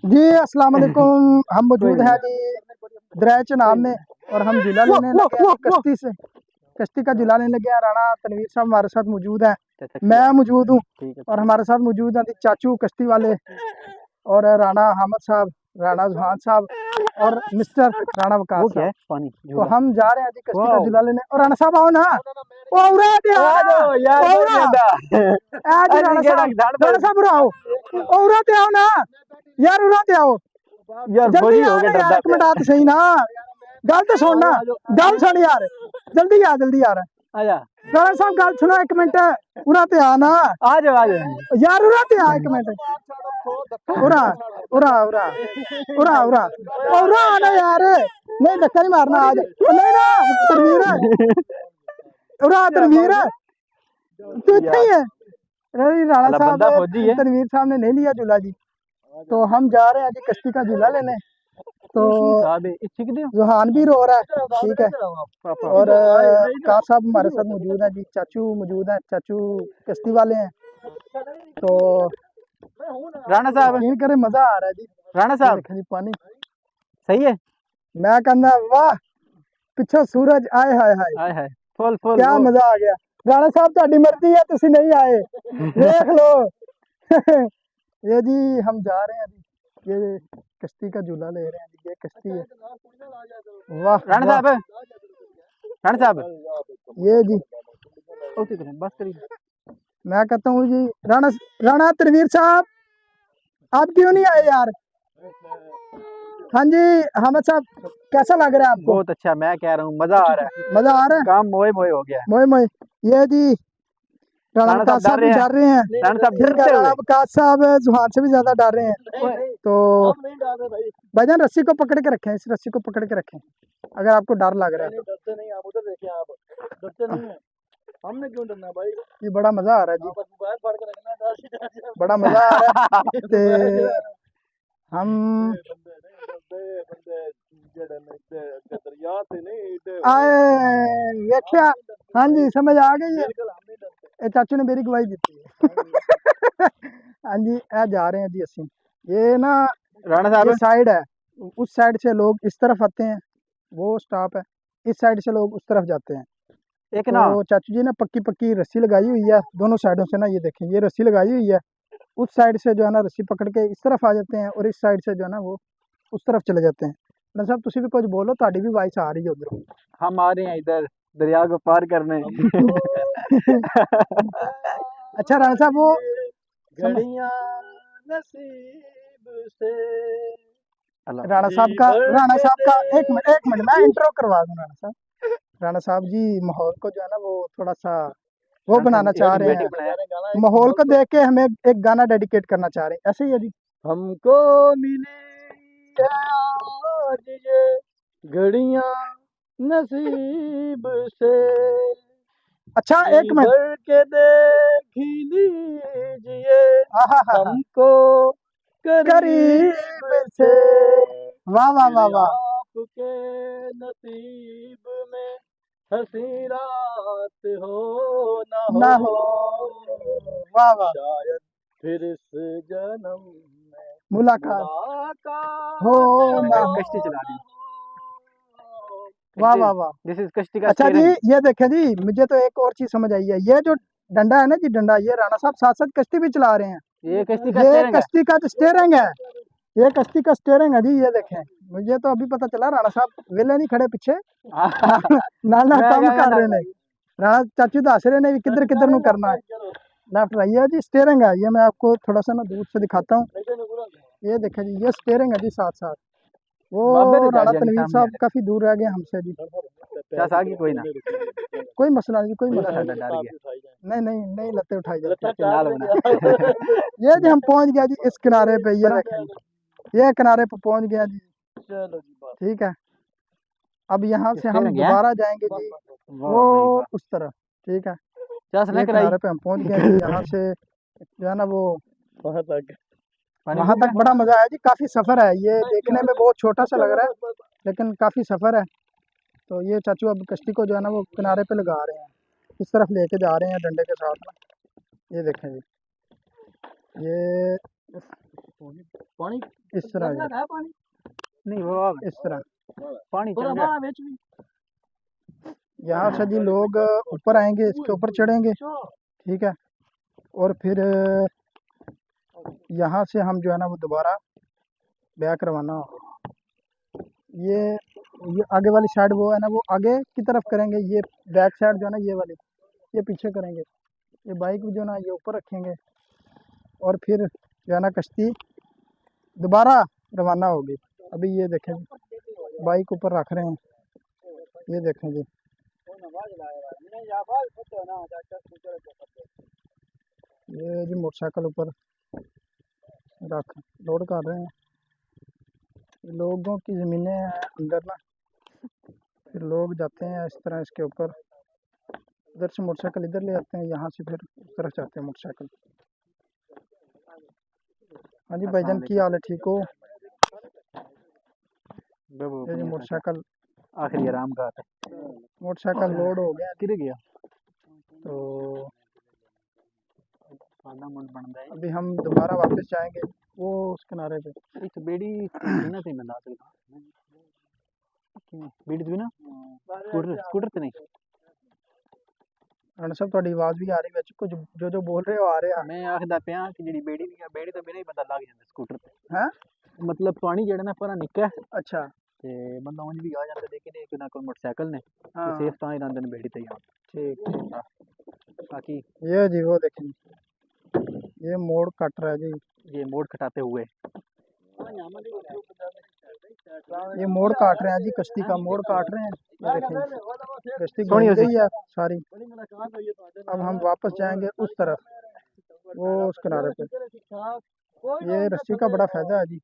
जी अस्सलाम वालेकुम। हम मौजूद हैं जी दरिया चनाब में और हम झूला लेने लगे हैं कश्ती से। कश्ती का झूला लेने लगे हैं। राणा तनवीर साहब हमारे साथ मौजूद है, मैं मौजूद हूँ और हमारे साथ मौजूद हैं जी चाचू कश्ती वाले और राणा हामिद साहब, राणा जुहान साहब और मिस्टर राणा वकार साहब। पानी तो हम जा रहे हैं जी कश्ती का झूला लेने। और राणा साहब आओ ना, राणा साहब आओ ना यार, उड़ाते आओ यार, जल्दी हो यार, गया यार एक मिनट आ तो सही ना, गल तो सुनना, गल सुन यार, जल्दी यार आजा राणा साहब गल सुनो एक मिनट, उरा ते आ ना आ जाओ यार, उरा ते आ एक मिनट, उरा उरा उरा उरा उरा उरा आना यार, नहीं धक्का नहीं मारना आज, नहीं ना तनवीर, उरा तनवीर तू इतना ही है। राणा साहब तनवीर साहब ने नहीं लिया झूला जी, तो हम जा रहे हैं जी कश्ती का झूला लेने। तो जुहान भी रो रहा है, ठीक है, और कार साहब हमारे साथ मौजूद है जी, चाचू मौजूद है, चाचू कश्ती वाले हैं। तो राणा साहब यकीन करें मजा आ रहा है जी। राणा साहब जी पानी सही है। मैं कहना वाह, पिछो सूरज आए हाय हाय हाय हाय फुल फुल क्या मजा आ गया। राणा साहब ਤੁਹਾਡੀ मर्जी है, तुसी नहीं आए, देख लो। ये जी हम जा रहे हैं जी, ये कश्ती का झूला ले रहे हैं जी, ये कश्ती है। वाह राणा साहब, राणा साहब ये जी बस करिए। मैं कहता हूँ जी राणा राणा तनवीर साहब आप क्यों नहीं आए यार। हाँ जी हामिद साहब कैसा लग रहा है आपको। बहुत अच्छा, मैं कह रहा हूँ मजा आ रहा है, मजा आ रहा है, काम मोए मोए हो गया। मोए मोए। ये जी राणा वकास साहब भी डर रहे हैं, राणा साहब राणा वकास साहब जुहान से भी ज्यादा डर रहे हैं। तो भाईजान रस्सी को पकड़ के रखें, इस रस्सी को पकड़ के रखें अगर आपको डर लग रहा है। डरते नहीं, आप उधर देखिए, आप डरते नहीं है, हमने क्यों डरना भाई। ये बड़ा मजा आ रहा है जी, बड़ा मजा आ रहा है। ते हम आए वेख्या, हाँ जी समझ आ गई है, चाचू ने मेरी गवाही दी है। हाँ जी ए जा रहे हैं जी असि, ये ना राणा साहब साइड है, उस साइड से लोग इस तरफ आते हैं, वो स्टॉप है, इस साइड से लोग उस तरफ जाते हैं। एक ना तो चाचू जी ने पक्की पक्की रस्सी लगाई हुई है दोनों साइडों से ना, ये देखें ये रस्सी लगाई हुई है, उस साइड से जो है ना रस्सी पकड़ के इस तरफ आ जाते हैं और इस साइड से जो है ना वो उस तरफ चले जाते हैं। ना साहब तुसी भी कुछ बोलो, ताड़ी भी वॉइस आ रही है उधर। हम आ रहे हैं इधर दरिया को पार करने। अच्छा राणा साहब वो घड़ियां नसीब से, राणा साहब का एक मिनट मैं इंट्रो करवा दूं। राणा साहब जी माहौल को जो है ना वो थोड़ा सा वो बनाना चाह रहे हैं, माहौल को देख के हमें एक गाना डेडिकेट करना चाह रहे हैं, ऐसे ही है जी। हमको मिली आज ये घड़ियां नसीब से, अच्छा एक मिनट के देख लीजिए हमको करीब से। वाह वाह वाह वाह, आपके नसीब में हंसी रात हो ना हो, वाह वाह, शायद फिर इस जन्म में मुलाकात हो ना हो। कश्ती चला रही, वाह वाह वाह, दिस इज कश्ती का। अच्छा जी ये देखें जी, मुझे तो एक और चीज समझ आई है, ये जो डंडा है ना जी, डंडा, ये राणा साहब साथ साथ कश्ती भी चला रहे हैं, ये कश्ती का जो स्टीयरिंग है, ये कश्ती का स्टीयरिंग है जी। ये देखें मुझे तो अभी पता चला, राणा साहब वेले नहीं खड़े पीछे, नाना काम कर रहे हैं, राणा चाचू दस रहे ने भी किधर किधर नु करना है। लेफ्ट राइट, ये जी स्टीयरिंग है, ये मैं आपको थोड़ा सा ना दूर से दिखाता हूँ। ये देखें जी ये स्टीयरिंग है जी साथ साथ। वो राणा तनवीर साहब काफी दूर रह गए हमसे जी, कोई ना, कोई मसला नहीं, कोई मसला नहीं, नहीं नहीं लत्ते उठाई जाती। ये जी हम पहुंच गया जी इस किनारे पे, ये देखें ये किनारे पे पहुंच गया जी, ठीक है। अब यहाँ से हम दोबारा जाएंगे जी वो उस तरफ, ठीक है, ये किनारे पे हम पहुंच गए जी, यहाँ से जो है ना वो वहाँ तक बड़ा मजा आया जी, काफी सफर है, ये देखने में बहुत छोटा सा लग रहा है लेकिन काफी सफर है। तो ये चाचू अब कश्ती को जो है ना वो किनारे पे लगा रहे हैं, इस तरफ लेके जा रहे हैं डंडे के साथ में, ये देखें जी, ये पानी इस तरह जी, है पानी नहीं वो इस तरह पानी थोड़ा चल रहा बाहर बेच भी यहाँ से जी लोग ऊपर आएंगे, इसके ऊपर चढ़ेंगे, ठीक है। और फिर यहाँ से हम जो है ना वो दोबारा बैक रवाना होंगे। ये आगे वाली साइड वो है ना, वो आगे की तरफ करेंगे, ये बैक साइड जो है ना ये वाली, ये पीछे करेंगे। ये बाइक भी जो है ना ये ऊपर रखेंगे, और फिर जो है ना कश्ती दोबारा रवाना होगी। अभी ये देखें जी, बाइक ऊपर रख रहे हैं, ये देखें जी, ये जी मोटरसाइकिल ऊपर रख लोड कर रहे हैं। ये लोगों की ज़मीनें हैं अंदर ना, फिर लोग जाते हैं इस तरह इसके ऊपर, इधर से मोटरसाइकिल इधर ले आते हैं, यहाँ से फिर उस तरफ जाते हैं मोटरसाइकिल। हाँ जी भाईजान, की हाल है, ठीक हो? ये जी मोटरसाइकिल, आखिरी आराम का है मोटरसाइकिल लोड हो गया, किधर गया तो खाना मन बन रहा है अभी हम दोबारा वापस जाएंगे वो उस किनारे पे। इस बेड़ी ना से बंदा सकता बेड़ी भी ना स्कूटर ते नहीं राणा साहब थोड़ी आवाज़ भी आ रही है, कुछ जो बोल रहे हो आ रहे हैं। मैं आखदा पिया कि जेडी बेड़ी भी बेड़ी तो बिना ही बंदा लग जांदा स्कूटर ते हैं? मतलब पानी जेड़ा ना परा निक्का है अच्छा, ते बंदा उंज भी आ जांदा, लेकिन एक ना कोई मोटरसाइकिल ने हाँ तो सेफ तां ही रंदन बेड़ी ते यार ठीक। बाकी ये जी वो देखें, ये मोड़ कट रहा है जी, ये मोड़ खटाते हुए ये मोड़ काट रहे हैं जी, कश्ती का मोड़ काट रहे हैं। ये देखें, कश्ती सोहनी घूम होसी। गई है सारी। अब हम वापस जाएंगे उस तरफ, वो उस किनारे पे। ये रस्सी का बड़ा फायदा है जी।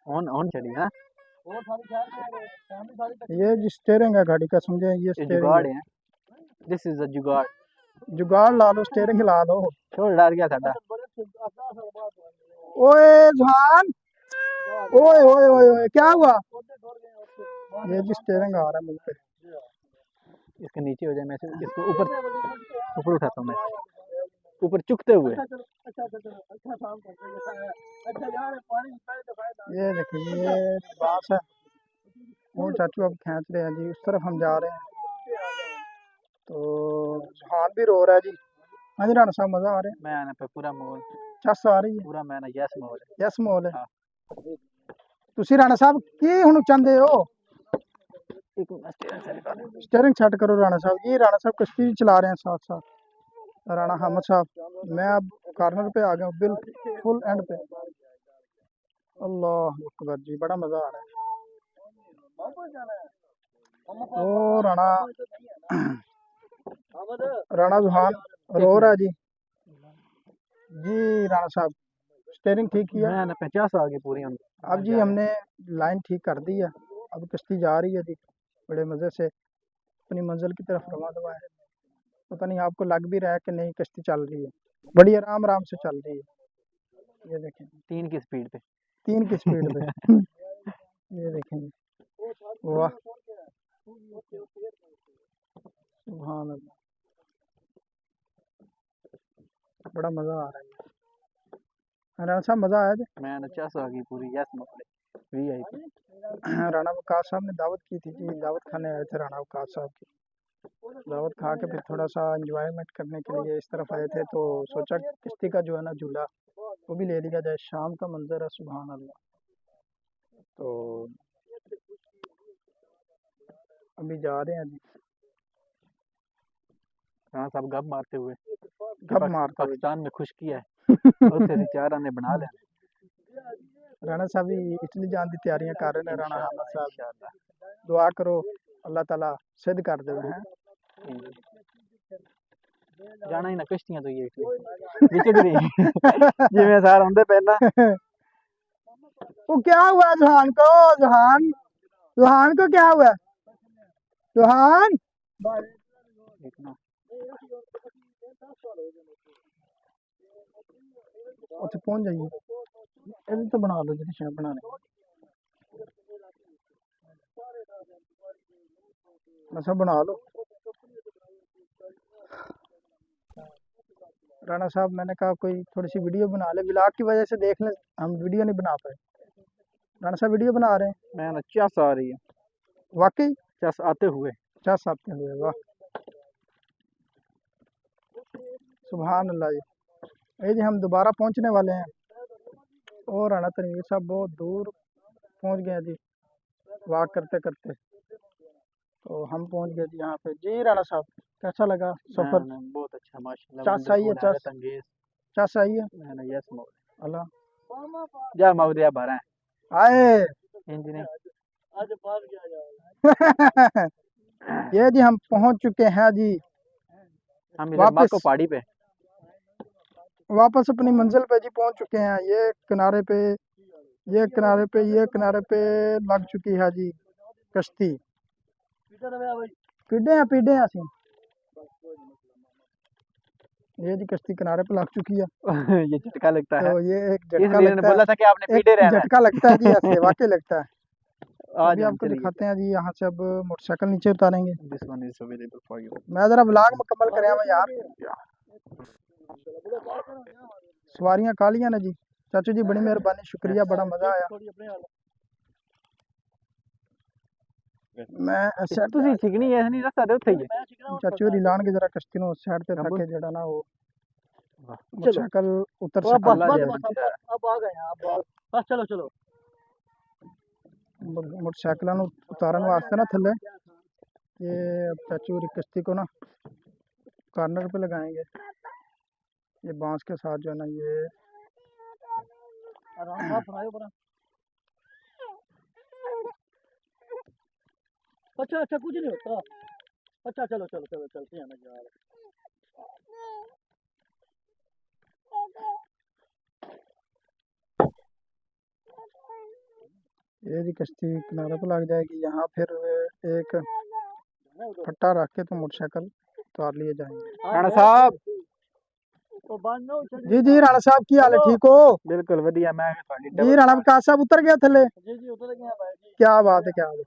ऑन चली ना ये जी स्टेयरिंग है गाड़ी का, समझे, ये ये स्टेयरिंग जुगाड़ है। है दिस इज अ जुगाड़ जुगाड़ ला लो, स्टेयरिंग ला लो। छोड़ डर गया साडा ओए जहान, ओए ओए ओए ओए, क्या हुआ? ये जी स्टेयरिंग आ रहा है मुझ पे। इसके नीचे हो जाए मैं इसको ऊपर ऊपर उठाता हूँ मैं ऊपर चुकते हुए ये देखिए, ये बास है, वो चाचू अब खींच रहे हैं जी, उस तरफ हम जा रहे हैं। तो जहान भी रो रहा है जी। हाँ जी राणा साहब, मजा आ रहा है, मैं आना पे पूरा मोल चस आ रही है, पूरा मैं ना यस मोल यस मोल है। हाँ। ਤੁਸੀਂ राणा साहब की हुन चाहते हो? एक मिनट स्टीयरिंग सेट करो राणा साहब जी। राणा साहब कश्ती भी चला रहे हैं साथ साथ, राणा हामिद साहब। मैं अब कॉर्नर पे आ गया हूँ, बिल्कुल फुल एंड पे। अल्लाह अकबर जी, बड़ा मजा आ रहा है। ओ राणा, राणा जुहान रो रहा है जी। जी राणा साहब, स्टीयरिंग ठीक किया? मैं ना 50 आ गई पूरी हम अब जी हमने लाइन ठीक कर दी है, अब कश्ती जा रही है जी बड़े मज़े से अपनी मंजिल की तरफ रवा दवा है। पता नहीं आपको लग भी रहा है कि नहीं, कश्ती चल रही है, बड़ी आराम आराम से चल रही है। ये देखें, 3 की स्पीड पे 3 की स्पीड पे। ये देखें, वाह सुभान अल्लाह, बड़ा मज़ा आ रहा है। राणा साहब मज़ा आया जी? मैं ना 50 आ गई पूरी यस मोल वीआईपी राणा वकास साहब ने दावत की थी जी, दावत खाने आए थे राणा वकास साहब की। दावत खा के फिर थोड़ा सा एंजॉयमेंट करने के लिए इस तरफ आए थे, तो सोचा किश्ती का जो है ना झूला वो भी ले लिया जाए। शाम का मंजर है, सुभान अल्लाह। तो अभी जा रहे हैं जी, हाँ सब गप मारते हुए गप मारते हुए। पाकिस्तान में खुशकी है उत्थे से 4 आने बना ले राणा साहब भी इटली जाने की तैयारियां कर रहे हैं। राणा हामिद साहब, इंशाल्लाह दुआ करो अल्लाह ताला सिद्ध कर देवे हैं। जाना ही ना कश्तियां तो ये जिवें सार होंदे पहला वो क्या हुआ जहान को? जहान, जहान को क्या हुआ? जहान देखना उत्थे पहुंच जाइए, ये तो बना लो जी बनाने, अच्छा बना लो। राणा साहब मैंने कहा कोई थोड़ी सी वीडियो बना ले, ब्लॉग की वजह से देख ले हम वीडियो नहीं बना पाए। राणा साहब वीडियो बना रहे हैं, मैं ना चस आ रही है, वाकई चस आते हुए। चस आपके हुए, वाह सुभान अल्लाह जी। ये जी हम दोबारा पहुंचने वाले हैं और राणा तनवीर साहब बहुत दूर पहुंच गए हैं जी वॉक करते करते। तो हम पहुंच गए जी यहाँ पे। जी राणा साहब कैसा लगा सफर? बहुत अच्छा माशाल्लाह। चस आई है, चस अंगेज चस आई है। मैंने यस मोड अल्लाह जा मौदिया भरा आए इंजन आज बाहर गया यार। ये जी हम पहुंच चुके हैं जी हम इधर वापस माको पहाड़ी पे। वापस अपनी मंजिल पे जी पहुंच चुके हैं। ये किनारे पे ये किनारे पे ये किनारे पे लग चुकी है जी कश्ती। पीढ़े हैं असी। ये जी कश्ती किनारे पे लग चुकी है। ये झटका लगता है। तो ये एक इस झटका वीर ने लगता बोला है, था कि आपने पीढ़े एक रहना झटका लगता है जी ऐसे वाकई लगता है। आज अभी हम आपको चलिए। दिखाते हैं जी यहाँ से अब मोटरसाइकिल नीचे उतारेंगे। This one is available for you. मैं जरा ब्लॉग मुकम्मल करें हुआ यार। सवारियां कालियां ने जी। चाचू जी बड़ी मेहरबानी, शुक्रिया, बड़ा मजा आया। मैं ऐसे ਤੁਸੀਂ ਚਿਕਨੀ ਐ ਨਹੀਂ ਰਸਤਾ ਦੇ ਉੱਥੇ ਹੀ ਹੈ। चाचू री लान के जरा कश्ती नो साइड पे ताकि जेड़ा ना वो मोटरसाइकिल उतर अब सके। अब आ गए आप बस चलो चलो। मोटरसाइकिल उतारन वास्ते ना थले ये अब चाचू री कश्ती को ना कॉर्नर पे लगाएंगे। ये बांस के साथ जो है ना ये आराम से बनाओ बड़ा। अच्छा अच्छा कुछ नहीं होता। अच्छा चलो चलो चलो चलते हैं ना यार। ये जी कश्ती किनारे पे लग जाएगी। यहाँ फिर एक फट्टा रख के तो मोटरसाइकिल उतार लिए जाएंगे। ਰਾਣਾ ਸਾਹਿਬ तो बंद हो चल। जी जी राणा साहब की हाल है, ठीक हो? ਬਿਲਕੁਲ ਵਧੀਆ। ਮੈਂ जी राणा विकास साहब उतर गया थले। जी जी उतर गए भाई जी। क्या बात है, क्या बात है।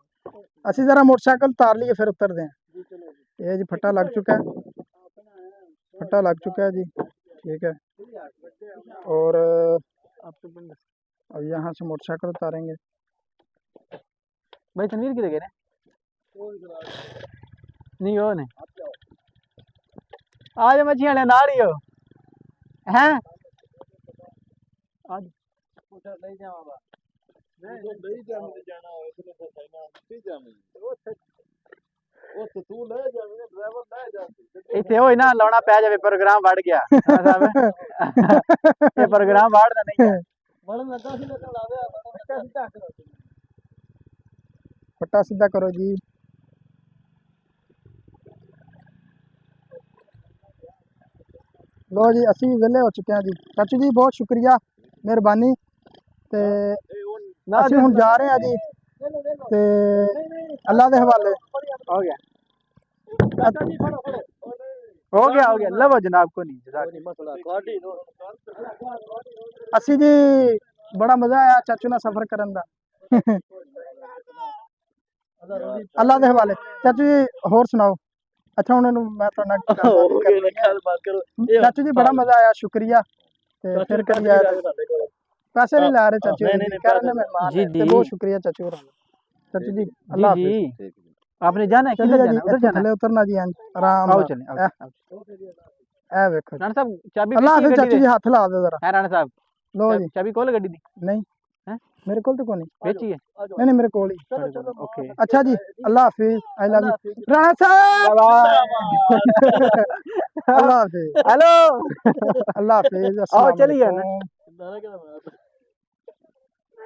असि जरा मोटरसाइकिल उतार लिए फिर उतर दें। जी चलो जी। ये जी फट्टा लग चुका है, फट्टा लग चुका है जी, ठीक है। और अब यहाँ से मोटरसाइकिल उतारेंगे। भाई तनवीर किधर गए नहीं हो ने आज मच्छी वाले नाल ही हो हैं आज नहीं जाऊंगा नहीं जाना हो इसने तो सही ना नहीं जाने वो तो तू ले जावे ड्राइवर ले जाते ਇੱਥੇ ਹੋਈ ਨਾ ਲਾਉਣਾ ਪੈ ਜਾਵੇ ਪ੍ਰੋਗਰਾਮ ਵੜ ਗਿਆ ਸਾਹਿਬ ਇਹ ਪ੍ਰੋਗਰਾਮ ਵੜਦਾ ਨਹੀਂ ਹੈ बड़न लगा सी लेकर लावे अच्छा सीधा करो। फट्टा सीधा करो जी। लो जी असी वेले हो चुके हैं जी। चाचू जी बहुत शुक्रिया, मेहरबानी। ते असी हुण जा रहे हैं जी ते अल्लाह दे हवाले। हो गया हो गया लवो जनाब को नहीं जज़ाक मसला गाड़ी नो असी जी बड़ा मजा आया चाचू ना सफर करन दा। अल्लाह दे हवाले। चाचू जी होर सुनाओ। अच्छा उन्होंने मैं तो ना बात करो। चाचू जी बड़ा मजा आया, शुक्रिया। ते फिर कभी आया पैसे नहीं ला रहे चाचू नहीं, कह रहे मेहमान जी, हैं। ते जी। बहुत शुक्रिया चाचू होरां दा। चाचू जी अल्लाह जी हाफिज़। जी आपने जाना है किधर चलिए जी जाना है उधर इत्थों जाना थल्ले है उतरना जी आराम आओ नाल। चलें ए ए वेखो राणा साहब चाबी अल्लाह पीछे हाफिज़। गड्डी चाचू दे जी हाथ ला दो जरा। है राणा साहब लो जी चाबी खोल गड्डी दी नहीं हैं मेरे को तो कोई नहीं। बेची है नहीं नहीं मेरे कोल ही। चलो चलो ओके अच्छा जी अल्लाह हाफिज़। I love Allah you Rana साहब। अल्लाह हाफिज़। हेलो अल्लाह हाफिज़। आओ अस्सलाम चलिए ना वालेकुम। दाना के